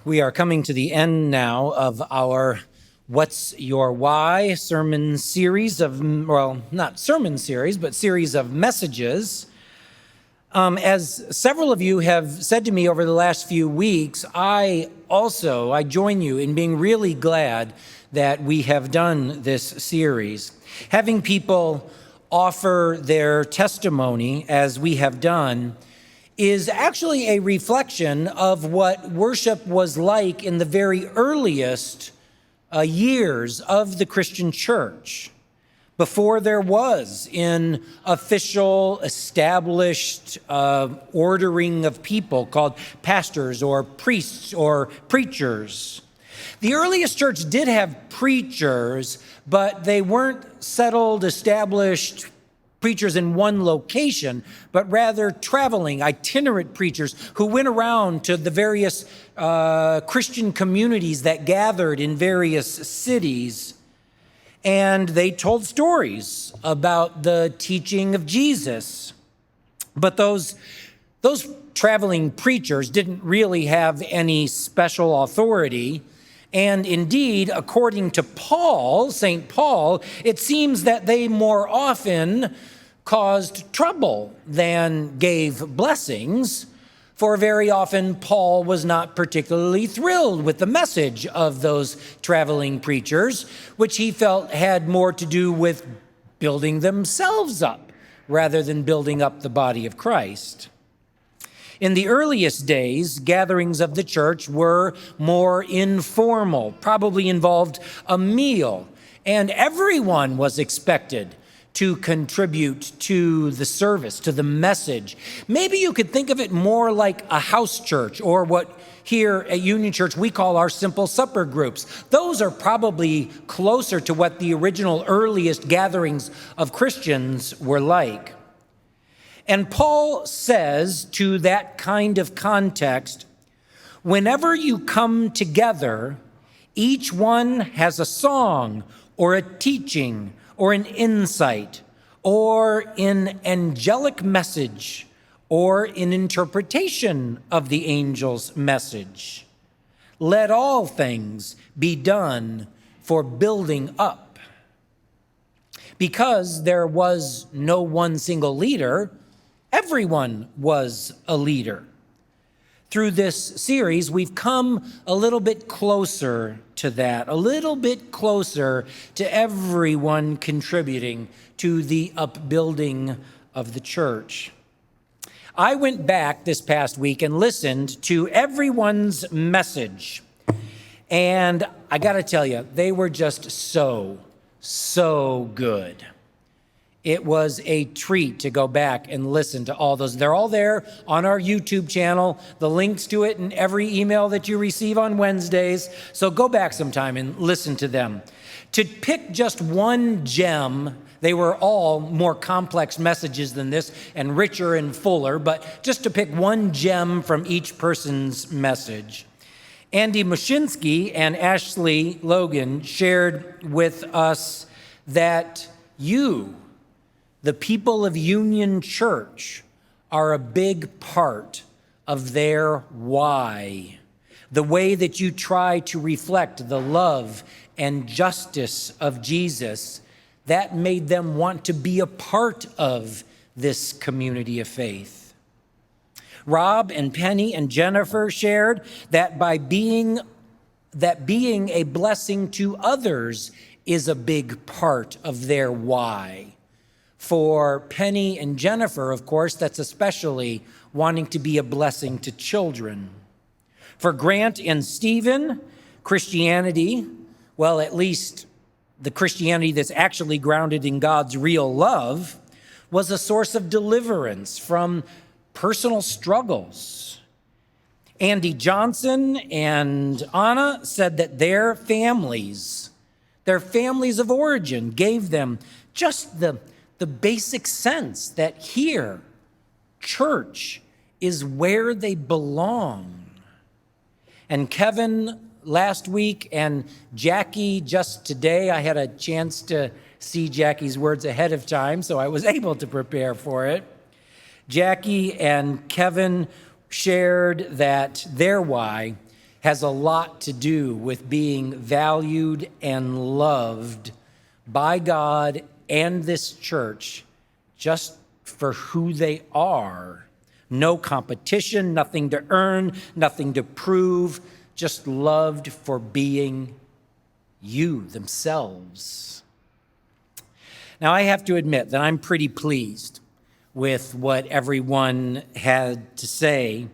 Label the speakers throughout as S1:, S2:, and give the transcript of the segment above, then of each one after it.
S1: We are coming to the end now of our What's Your Why sermon series of, well, not sermon series, but series of messages. As several of you have said to me over the last few weeks, I join you in being really glad that we have done this series. Having people offer their testimony as we have done is actually a reflection of what worship was like in the very earliest years of the Christian church, before there was an official, established ordering of people called pastors or priests or preachers. The earliest church did have preachers, but they weren't settled, established preachers in one location, but rather traveling, itinerant preachers who went around to the various Christian communities that gathered in various cities. And they told stories about the teaching of Jesus. But those traveling preachers didn't really have any special authority. And indeed, according to Paul, St. Paul, it seems that they more often caused trouble than gave blessings, for very often Paul was not particularly thrilled with the message of those traveling preachers, which he felt had more to do with building themselves up rather than building up the body of Christ. In the earliest days, gatherings of the church were more informal, probably involved a meal, and everyone was expected to contribute to the service, to the message. Maybe you could think of it more like a house church, or what here at Union Church we call our simple supper groups. Those are probably closer to what the original earliest gatherings of Christians were like. And Paul says to that kind of context, whenever you come together, each one has a song or a teaching or an insight or an angelic message or an interpretation of the angel's message. Let all things be done for building up. Because there was no one single leader, everyone was a leader. Through this series, we've come a little bit closer to that, a little bit closer to everyone contributing to the upbuilding of the church. I went back this past week and listened to everyone's message. And I got to tell you, they were just so good. It was a treat to go back and listen to all those. They're all there on our YouTube channel, the links to it in every email that you receive on Wednesdays. So go back sometime and listen to them. To pick just one gem, they were all more complex messages than this and richer and fuller, but just to pick one gem from each person's message. Andy Mushinsky and Ashley Logan shared with us that the people of Union Church, are a big part of their why. The way that you try to reflect the love and justice of Jesus, that made them want to be a part of this community of faith. Rob and Penny and Jennifer shared that being a blessing to others is a big part of their why. For Penny and Jennifer, of course, that's especially wanting to be a blessing to children. For Grant and Stephen, Christianity, well, at least the Christianity that's actually grounded in God's real love, was a source of deliverance from personal struggles. Andy Johnson and Anna said that their families of origin gave them just the basic sense that here, church is where they belong. And Kevin last week and Jackie just today, I had a chance to see Jackie's words ahead of time, so I was able to prepare for it. Jackie and Kevin shared that their why has a lot to do with being valued and loved by God and this church just for who they are. No competition, nothing to earn, nothing to prove, just loved for being you themselves. Now, I have to admit that I'm pretty pleased with what everyone had to say,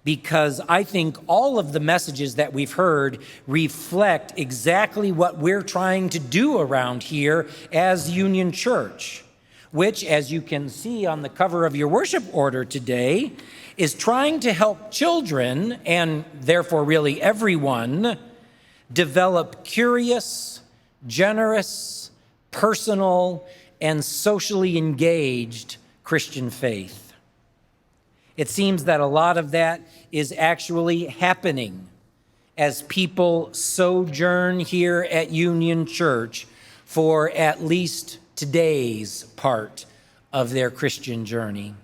S1: because I think all of the messages that we've heard reflect exactly what we're trying to do around here as Union Church, which, as you can see on the cover of your worship order today, is trying to help children, and therefore really everyone, develop curious, generous, personal, and socially engaged Christian faith. It seems that a lot of that is actually happening as people sojourn here at Union Church for at least today's part of their Christian journey.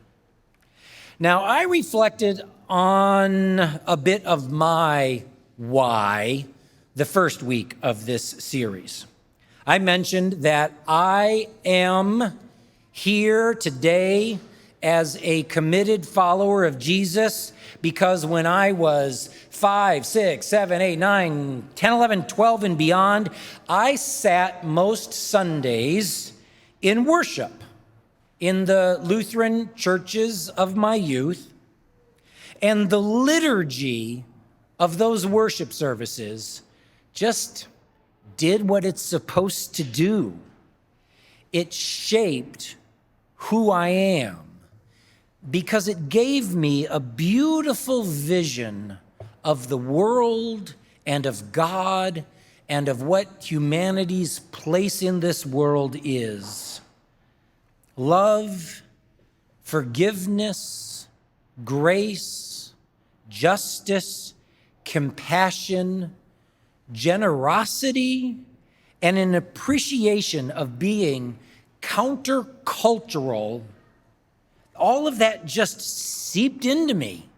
S1: Now, I reflected on a bit of my why the first week of this series. I mentioned that I am here today as a committed follower of Jesus because when I was 5, 6, 7, 8, 9, 10, 11, 12, and beyond, I sat most Sundays in worship in the Lutheran churches of my youth, and the liturgy of those worship services just did what it's supposed to do. It shaped who I am because it gave me a beautiful vision of the world and of God and of what humanity's place in this world is. Love, forgiveness, grace, justice, compassion, generosity, and an appreciation of being countercultural. All of that just seeped into me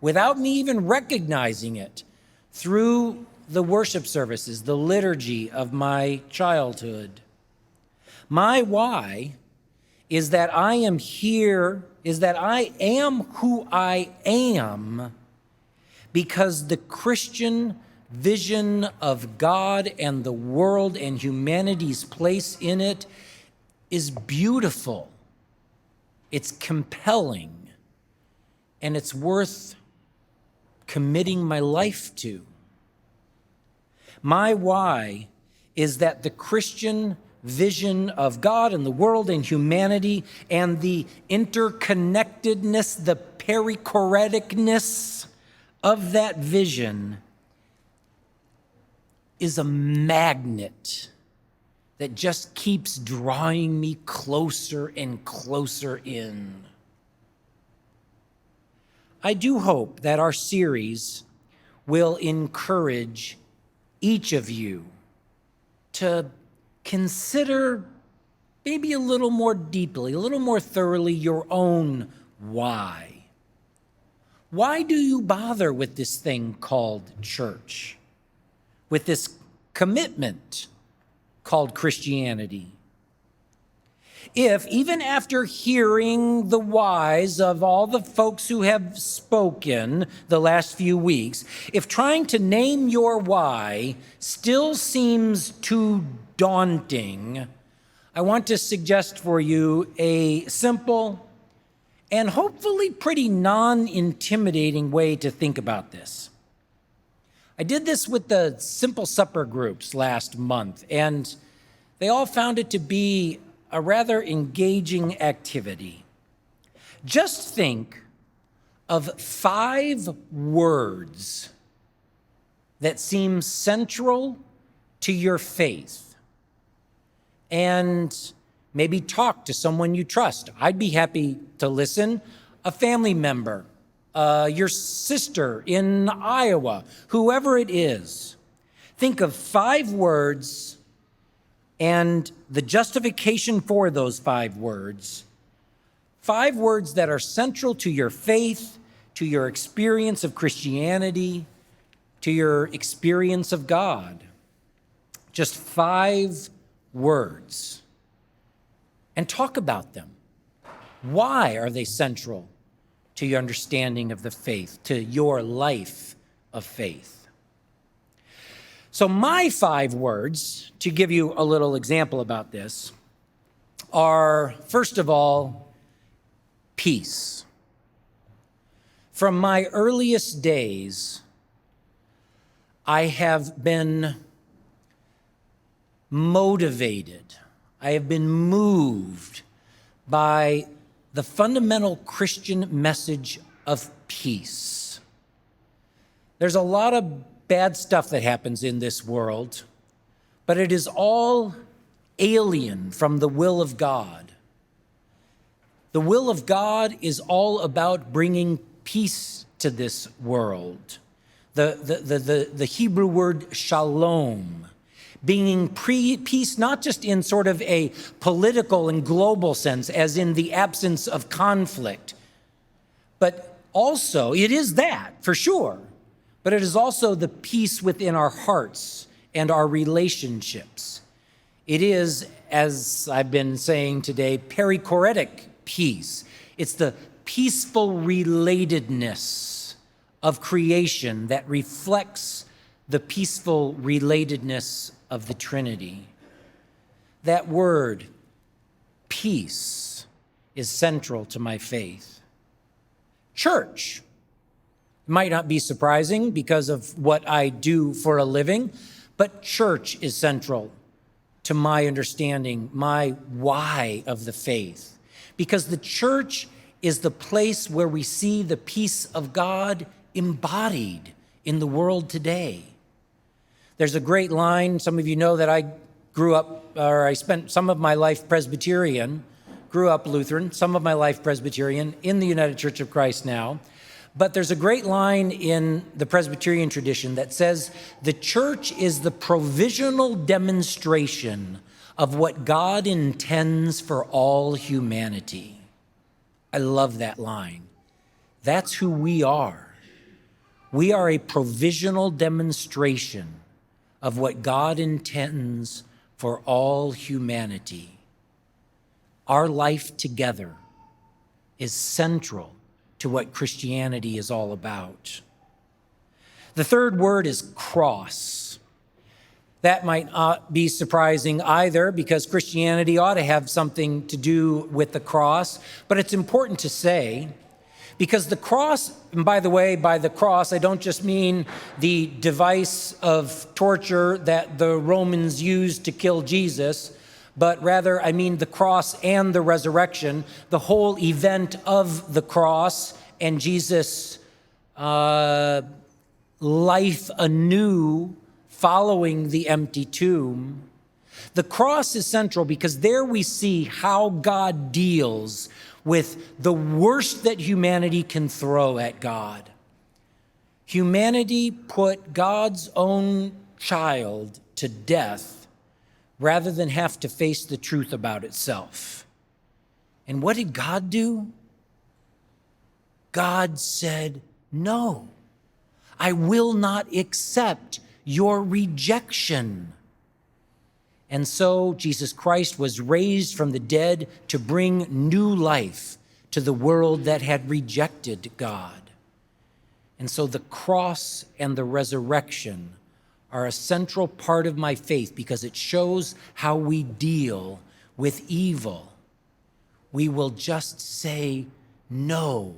S1: without me even recognizing it through the worship services, the liturgy of my childhood. My why is that I am here, is that I am who I am because the Christian vision of God and the world and humanity's place in it is beautiful. It's compelling, and it's worth committing my life to. My why is that the Christian vision of God and the world and humanity and the interconnectedness, the perichoreticness of that vision is a magnet that just keeps drawing me closer and closer in. I do hope that our series will encourage each of you to consider maybe a little more deeply, a little more thoroughly your own why. Why do you bother with this thing called church? With this commitment called Christianity? If, even after hearing the whys of all the folks who have spoken the last few weeks, if trying to name your why still seems too daunting, I want to suggest for you a simple and hopefully pretty non-intimidating way to think about this. I did this with the Simple Supper groups last month, and they all found it to be a rather engaging activity. Just think of 5 words that seem central to your faith, and maybe talk to someone you trust. I'd be happy to listen. A family member, your sister in Iowa, whoever it is. Think of 5 words and the justification for those 5 words. 5 words that are central to your faith, to your experience of Christianity, to your experience of God. Just 5 words. And talk about them. Why are they central to your understanding of the faith, to your life of faith? So my 5 words, to give you a little example about this, are, first of all, peace. From my earliest days, I have been motivated, I have been moved by the fundamental Christian message of peace. There's a lot of bad stuff that happens in this world, but it is all alien from the will of God. The will of God is all about bringing peace to this world. The Hebrew word shalom, being peace not just in sort of a political and global sense, as in the absence of conflict, but also, it is that, for sure, but it is also the peace within our hearts and our relationships. It is, as I've been saying today, perichoretic peace. It's the peaceful relatedness of creation that reflects the peaceful relatedness of the Trinity. That word, peace, is central to my faith. Church might not be surprising because of what I do for a living, but church is central to my understanding, my why of the faith. Because the church is the place where we see the peace of God embodied in the world today. There's a great line, some of you know that I spent some of my life Presbyterian, grew up Lutheran, some of my life Presbyterian, in the United Church of Christ now. But there's a great line in the Presbyterian tradition that says, the church is the provisional demonstration of what God intends for all humanity. I love that line. That's who we are. We are a provisional demonstration of what God intends for all humanity. Our life together is central to what Christianity is all about. The third word is cross. That might not be surprising either, because Christianity ought to have something to do with the cross, but it's important to say, because the cross, and by the way, by the cross, I don't just mean the device of torture that the Romans used to kill Jesus, but rather I mean the cross and the resurrection, the whole event of the cross and Jesus' life anew following the empty tomb. The cross is central because there we see how God deals with the worst that humanity can throw at God. Humanity put God's own child to death rather than have to face the truth about itself. And what did God do? God said, no, I will not accept your rejection. And so Jesus Christ was raised from the dead to bring new life to the world that had rejected God. And so the cross and the resurrection are a central part of my faith because it shows how we deal with evil. We will just say, no,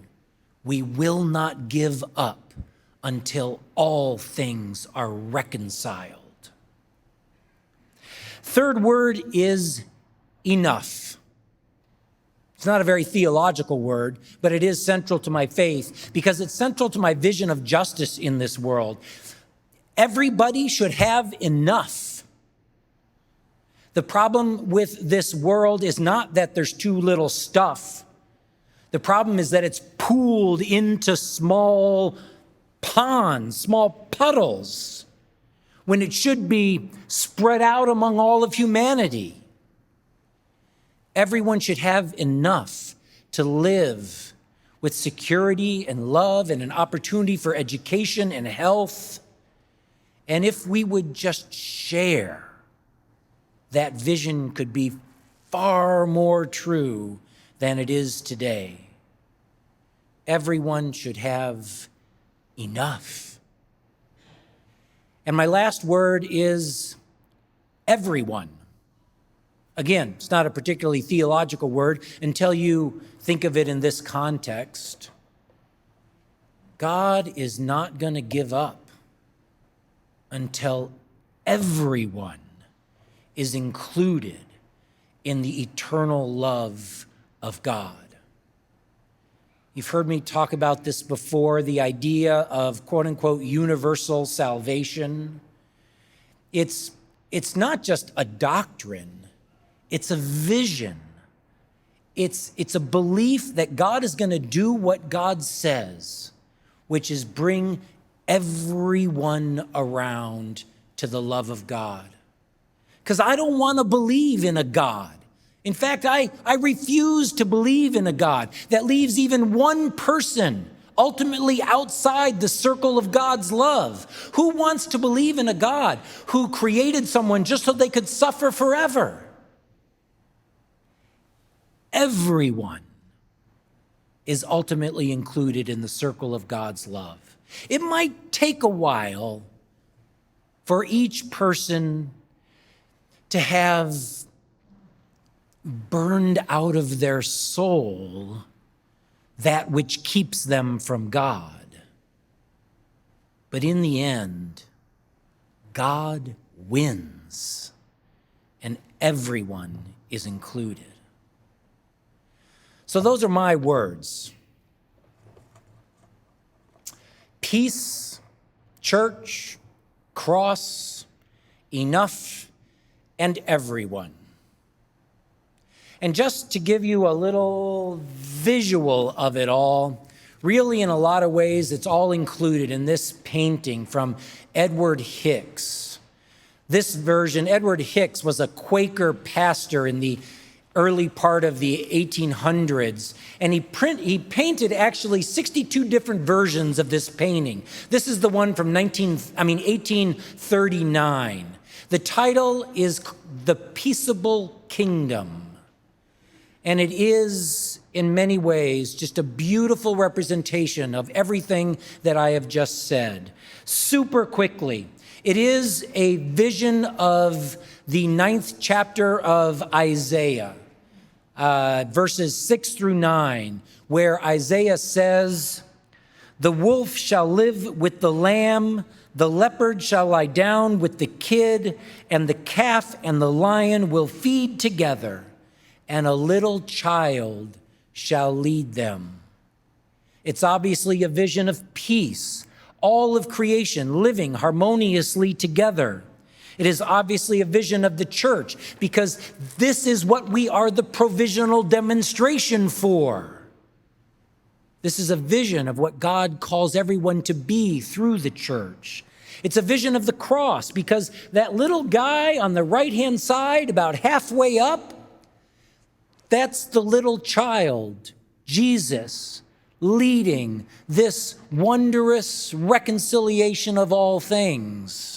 S1: we will not give up until all things are reconciled. Third word is enough. It's not a very theological word, but it is central to my faith because it's central to my vision of justice in this world. Everybody should have enough. The problem with this world is not that there's too little stuff. The problem is that it's pooled into small ponds, small puddles, when it should be spread out among all of humanity. Everyone should have enough to live with security and love and an opportunity for education and health. And if we would just share, that vision could be far more true than it is today. Everyone should have enough. And my last word is everyone. Again, it's not a particularly theological word until you think of it in this context. God is not going to give up until everyone is included in the eternal love of God. You've heard me talk about this before, the idea of quote-unquote universal salvation. It's not just a doctrine, it's a vision. It's a belief that God is going to do what God says, which is bring everyone around to the love of God. Because I don't want to believe in a God. In fact, I refuse to believe in a God that leaves even one person ultimately outside the circle of God's love. Who wants to believe in a God who created someone just so they could suffer forever? Everyone is ultimately included in the circle of God's love. It might take a while for each person to have burned out of their soul that which keeps them from God. But in the end, God wins, and everyone is included. So those are my words. Peace, church, cross, enough, and everyone. And just to give you a little visual of it all, really in a lot of ways, it's all included in this painting from Edward Hicks. This version, Edward Hicks was a Quaker pastor in the early part of the 1800s, and he painted actually 62 different versions of this painting. This is the one from 1839. The title is The Peaceable Kingdom. And it is, in many ways, just a beautiful representation of everything that I have just said. Super quickly, it is a vision of the 9th chapter of Isaiah, verses 6 through 9, where Isaiah says, "The wolf shall live with the lamb, the leopard shall lie down with the kid, and the calf and the lion will feed together, and a little child shall lead them." It's obviously a vision of peace, all of creation living harmoniously together. It is obviously a vision of the church, because this is what we are the provisional demonstration for. This is a vision of what God calls everyone to be through the church. It's a vision of the cross, because that little guy on the right-hand side, about halfway up, that's the little child, Jesus, leading this wondrous reconciliation of all things.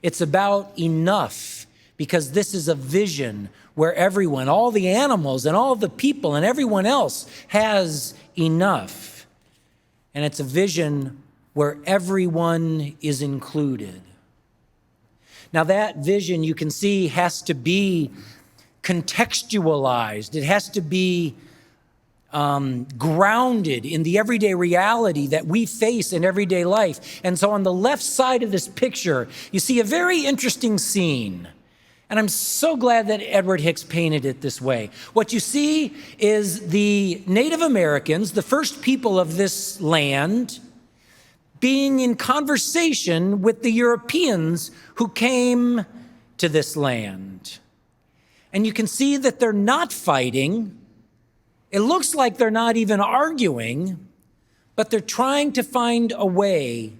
S1: It's about enough, because this is a vision where everyone, all the animals and all the people and everyone else has enough. And it's a vision where everyone is included. Now that vision, you can see, has to be contextualized. It has to be grounded in the everyday reality that we face in everyday life. And so on the left side of this picture, you see a very interesting scene. And I'm so glad that Edward Hicks painted it this way. What you see is the Native Americans, the first people of this land, being in conversation with the Europeans who came to this land. And you can see that they're not fighting. It looks like they're not even arguing, but they're trying to find a way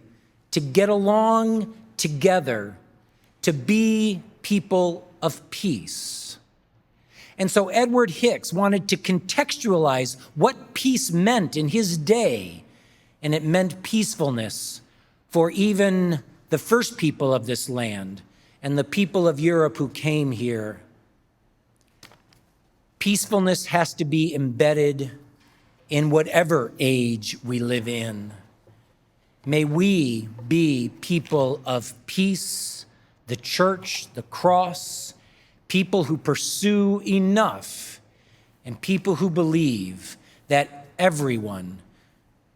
S1: to get along together, to be people of peace. And so Edward Hicks wanted to contextualize what peace meant in his day, and it meant peacefulness for even the first people of this land and the people of Europe who came here. Peacefulness has to be embedded in whatever age we live in. May we be people of peace, the church, the cross, people who pursue enough, and people who believe that everyone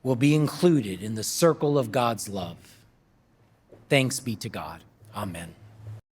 S1: will be included in the circle of God's love. Thanks be to God. Amen.